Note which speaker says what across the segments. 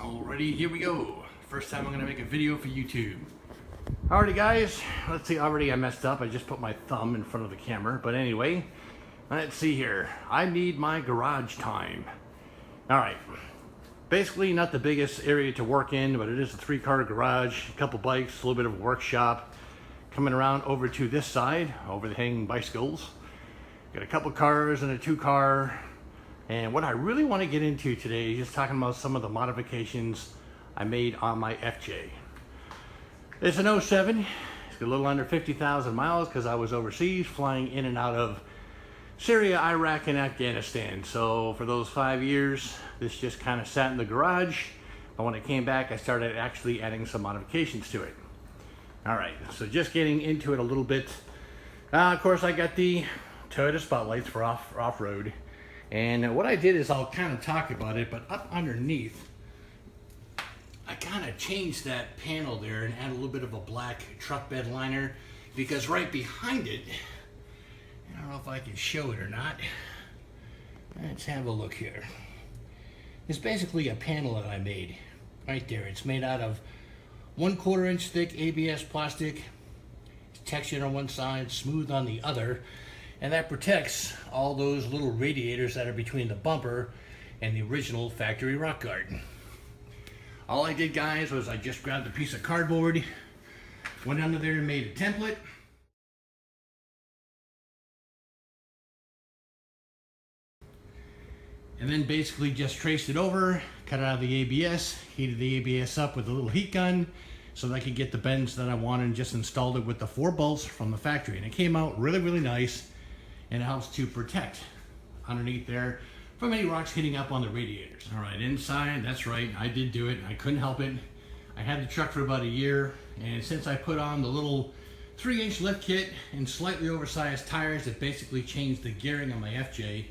Speaker 1: Alrighty, here we go. First time I'm gonna make a video for YouTube. Alrighty guys, let's see, already I messed up. I just put my thumb in front of the camera. But anyway, let's see here. I need my garage time. Alright, basically not the biggest area to work in, but it is a 3-car garage, a couple bikes, a little bit of a workshop. Coming around over to this side, over the hanging bicycles. Got a couple cars and a 2-car. And what I really want to get into today is just talking about some of the modifications I made on my FJ. It's an 07. It's a little under 50,000 miles because I was overseas flying in and out of Syria, Iraq, and Afghanistan. So for those 5 years, this just kind of sat in the garage. But when I came back, I started actually adding some modifications to it. All right, so just getting into it a little bit. Of course, I got the Toyota Spotlights for off-road. And what I did is, I'll kind of talk about it, but up underneath, I kind of changed that panel there and add a little bit of a black truck bed liner, because right behind it, I don't know if I can show it or not. Let's have a look here. It's basically a panel that I made right there. It's made out of 1/4 inch thick ABS plastic. It's textured on one side, smooth on the other. And that protects all those little radiators that are between the bumper and the original factory rock guard. All I did, guys, was I just grabbed a piece of cardboard, went under there and made a template. And then basically just traced it over, cut it out of the ABS, heated the ABS up with a little heat gun so that I could get the bends that I wanted, and just installed it with the 4 bolts from the factory. And it came out really, really nice. And it helps to protect underneath there from any rocks hitting up on the radiators. All right, inside, that's right, I did do it. I couldn't help it. I had the truck for about a year, and since I put on the little 3-inch lift kit and slightly oversized tires, it basically changed the gearing on my FJ,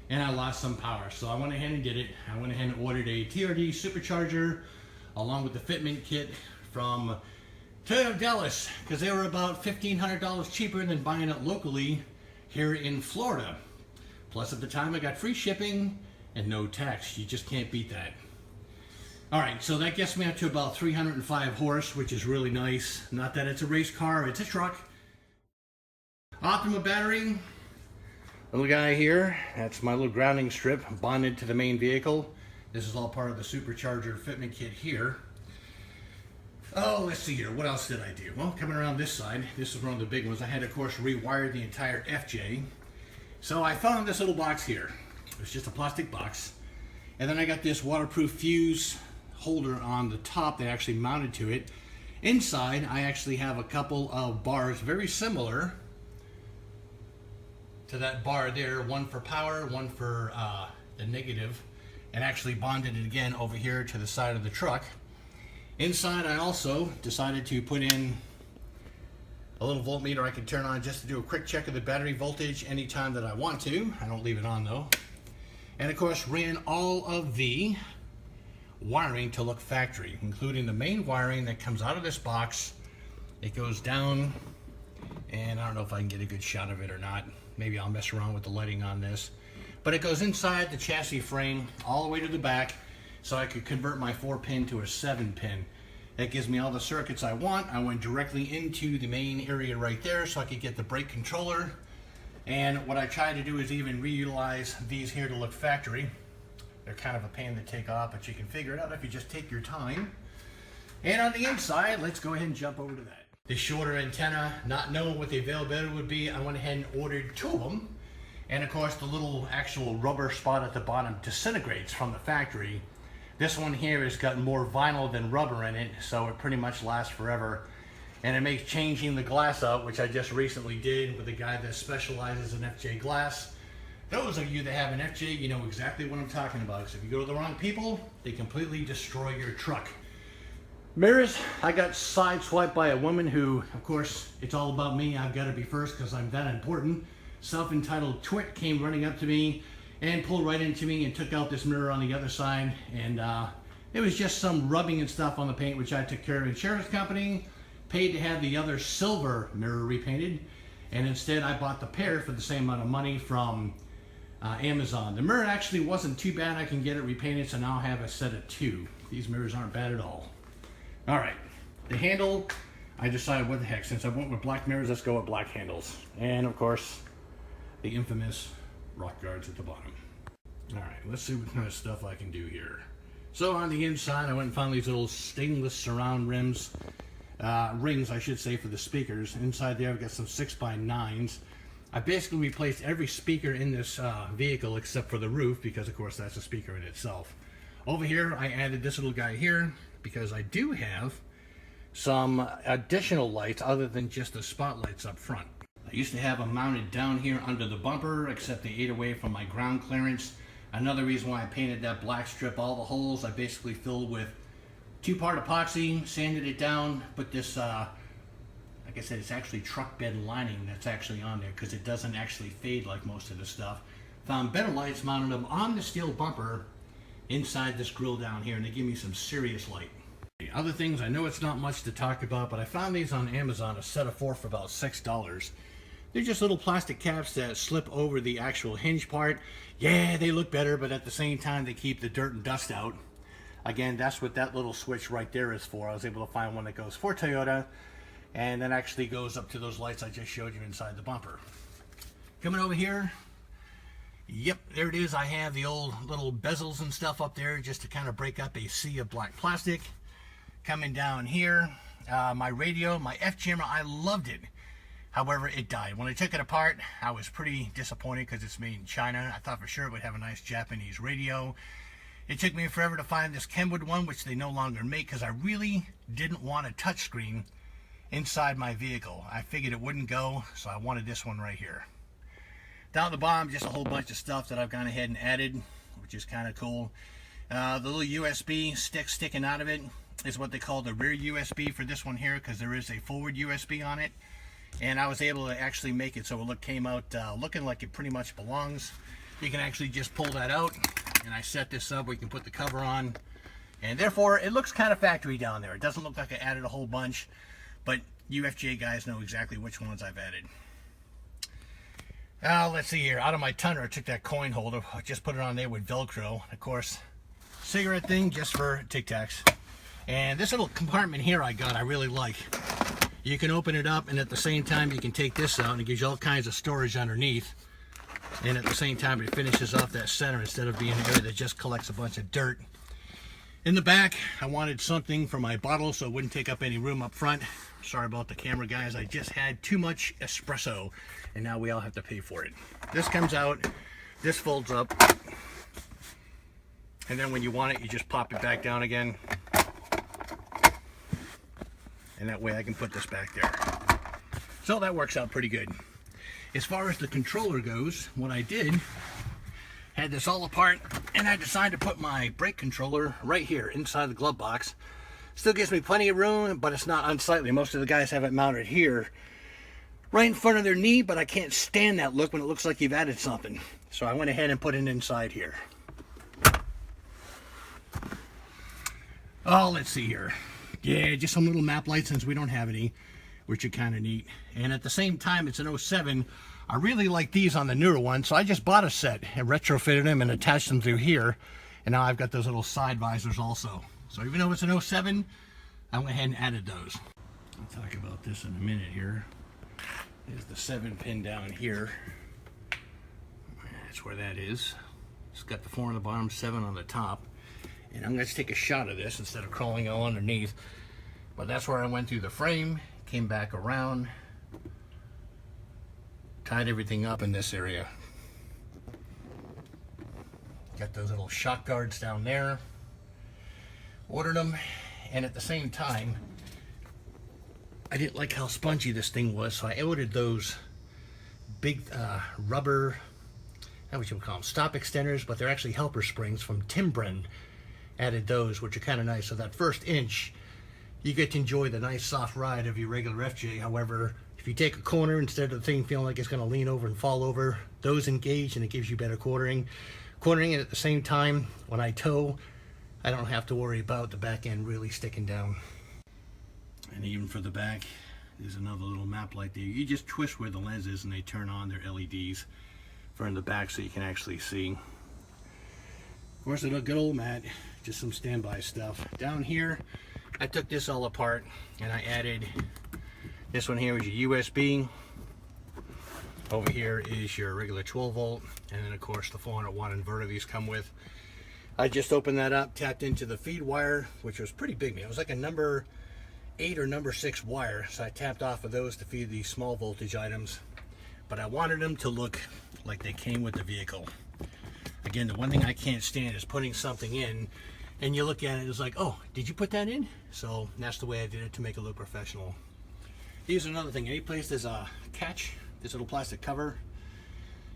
Speaker 1: and I lost some power. So I went ahead and did it. I went ahead and ordered a TRD Supercharger along with the fitment kit from Toyota Dallas, because they were about $1,500 cheaper than buying it locally here in Florida. Plus at the time I got free shipping and no tax. You just can't beat that. Alright, so that gets me up to about 305 horse, which is really nice. Not that it's a race car, it's a truck. Optima battery. Little guy here, that's my little grounding strip bonded to the main vehicle. This is all part of the Supercharger fitment kit here. Oh, let's see here. What else did I do? Well, coming around this side, this is one of the big ones. I had, of course, rewired the entire FJ. So I found this little box here. It's just a plastic box. And then I got this waterproof fuse holder on the top that actually mounted to it. Inside, I actually have a couple of bars very similar to that bar there. One for power, one for the negative. And actually bonded it again over here to the side of the truck. Inside, I also decided to put in a little voltmeter I can turn on just to do a quick check of the battery voltage anytime that I want to. I don't leave it on though. And of course, ran all of the wiring to look factory, including the main wiring that comes out of this box. It goes down, and I don't know if I can get a good shot of it or not. Maybe I'll mess around with the lighting on this. But it goes inside the chassis frame all the way to the back, so I could convert my 4-pin to a 7-pin. That gives me all the circuits I want. I went directly into the main area right there so I could get the brake controller. And what I tried to do is even reutilize these here to look factory. They're kind of a pain to take off, but you can figure it out if you just take your time. And on the inside, let's go ahead and jump over to that. The shorter antenna, not knowing what the availability would be, I went ahead and ordered 2 of them. And of course, the little actual rubber spot at the bottom disintegrates from the factory. This one here has got more vinyl than rubber in it, so it pretty much lasts forever. And it makes changing the glass out, which I just recently did with a guy that specializes in FJ glass. Those of you that have an FJ, you know exactly what I'm talking about. So if you go to the wrong people, they completely destroy your truck. Mirrors, I got sideswiped by a woman who, of course, it's all about me. I've got to be first because I'm that important. Self-entitled twit came running up to me and pulled right into me and took out this mirror on the other side. And it was just some rubbing and stuff on the paint, which I took care of. Insurance company paid to have the other silver mirror repainted, and instead I bought the pair for the same amount of money from Amazon. The mirror actually wasn't too bad. I can get it repainted, so now I have a set of 2. These mirrors aren't bad at all. All right, the handle, I decided what the heck, since I went with black mirrors, let's go with black handles. And of course, the infamous rock guards at the bottom. All right, let's see what kind of stuff I can do here. So on the inside, I went and found these little stainless surround rings, I should say, for the speakers. Inside there, I've got some 6x9s. I basically replaced every speaker in this vehicle except for the roof, because of course that's a speaker in itself. Over here, I added this little guy here because I do have some additional lights other than just the spotlights up front. I used to have them mounted down here under the bumper, except they ate away from my ground clearance. Another reason why I painted that black strip, all the holes I basically filled with 2-part epoxy, sanded it down, put this like I said, it's actually truck bed lining that's actually on there because it doesn't actually fade like most of the stuff. Found better lights, mounted them on the steel bumper inside this grill down here, and they give me some serious light. The other things, I know it's not much to talk about, but I found these on Amazon, a set of 4 for about $6. They're just little plastic caps that slip over the actual hinge part. Yeah, they look better, but at the same time, they keep the dirt and dust out. Again, that's what that little switch right there is for. I was able to find one that goes for Toyota, and then actually goes up to those lights I just showed you inside the bumper. Coming over here, yep, there it is. I have the old little bezels and stuff up there just to kind of break up a sea of black plastic. Coming down here, my radio, my F jammer, I loved it. However, it died. When I took it apart, I was pretty disappointed because it's made in China. I thought for sure it would have a nice Japanese radio. It took me forever to find this Kenwood one, which they no longer make, because I really didn't want a touchscreen inside my vehicle. I figured it wouldn't go, so I wanted this one right here. Down at the bottom, just a whole bunch of stuff that I've gone ahead and added, which is kind of cool. The little USB stick sticking out of it is what they call the rear USB for this one here, because there is a forward USB on it. And I was able to actually make it so it came out looking like it pretty much belongs. You can actually just pull that out, and I set this up where you can put the cover on, and therefore it looks kind of factory down there. It doesn't look like I added a whole bunch, but UFJ guys know exactly which ones I've added. Let's see here. Out of my Tundra, I took that coin holder, I just put it on there with Velcro. Of course, cigarette thing just for Tic Tacs. And this little compartment here I got, I really like. You can open it up, and at the same time you can take this out, and it gives you all kinds of storage underneath. And at the same time it finishes off that center instead of being an area that just collects a bunch of dirt. In the back, I wanted something for my bottle so it wouldn't take up any room up front. Sorry about the camera, guys. I just had too much espresso, and now we all have to pay for it. This comes out, this folds up, and then when you want it, you just pop it back down again. And that way I can put this back there. So that works out pretty good. As far as the controller goes, what I did, had this all apart, and I decided to put my brake controller right here inside the glove box. Still gives me plenty of room, but it's not unsightly. Most of the guys have it mounted here, right in front of their knee, but I can't stand that look when it looks like you've added something. So I went ahead and put it inside here. Oh, let's see here. Yeah, just some little map lights since we don't have any, which are kind of neat. And at the same time, it's an 07. I really like these on the newer one, so I just bought a set and retrofitted them and attached them through here. And now I've got those little side visors also. So even though it's an 07, I went ahead and added those. I'll talk about this in a minute here. There's the 7 pin down here. That's where that is. It's got the 4 on the bottom, 7 on the top. And I'm going to take a shot of this instead of crawling all underneath. But that's where I went through the frame, came back around, tied everything up in this area. Got those little shock guards down there. Ordered them, and at the same time, I didn't like how spongy this thing was, so I ordered those big rubber, how would you call them, stop extenders, but they're actually helper springs from Timbren. Added those, which are kind of nice. So that first inch, you get to enjoy the nice soft ride of your regular FJ. However, if you take a corner, instead of the thing feeling like it's going to lean over and fall over, those engage and it gives you better quartering. And at the same time, when I tow, I don't have to worry about the back end really sticking down. And even for the back, there's another little map light there. You just twist where the lens is and they turn on their LEDs. from the back so you can actually see. Of course, a good old mat, just some standby stuff. Down here, I took this all apart and I added, this one here is your USB. Over here is your regular 12 volt, and then of course the 400 watt inverter these come with. I just opened that up, tapped into the feed wire, which was pretty big, man. It was like a number 8 or number 6 wire, so I tapped off of those to feed these small voltage items. But I wanted them to look like they came with the vehicle. Again, the one thing I can't stand is putting something in and you look at it, it's like, oh, did you put that in? So that's the way I did it to make it look professional. Here's another thing, any place there's a catch, this little plastic cover,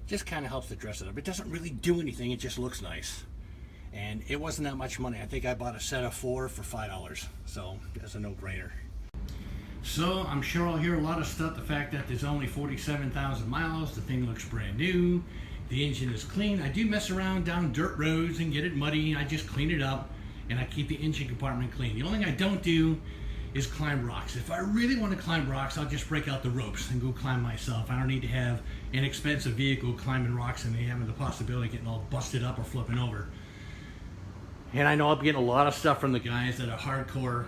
Speaker 1: just kind of helps to dress it up. It doesn't really do anything, it just looks nice. And it wasn't that much money. I think I bought a set of 4 for $5, so that's a no-brainer. So I'm sure I'll hear a lot of stuff, the fact that there's only 47,000 miles, the thing looks brand new, the engine is clean. I do mess around down dirt roads and get it muddy. I just clean it up and I keep the engine compartment clean. The only thing I don't do is climb rocks. If I really want to climb rocks, I'll just break out the ropes and go climb myself. I don't need to have an expensive vehicle climbing rocks and having the possibility of getting all busted up or flipping over. And I know I'm getting a lot of stuff from the guys that are hardcore.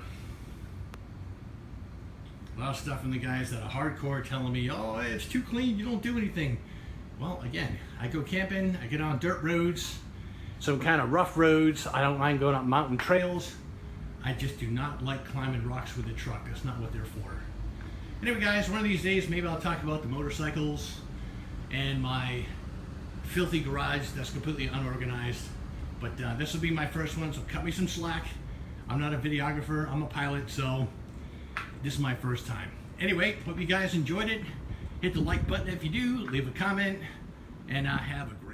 Speaker 1: A lot of stuff from the guys that are hardcore telling me, oh, it's too clean, you don't do anything. Well, again, I go camping, I get on dirt roads, some kind of rough roads. I don't mind going up mountain trails. I just do not like climbing rocks with a truck. That's not what they're for. Anyway, guys, one of these days, maybe I'll talk about the motorcycles and my filthy garage that's completely unorganized. But this will be my first one, so cut me some slack. I'm not a videographer, I'm a pilot, so this is my first time. Anyway, hope you guys enjoyed it. Hit the like button if you do, leave a comment, and have a great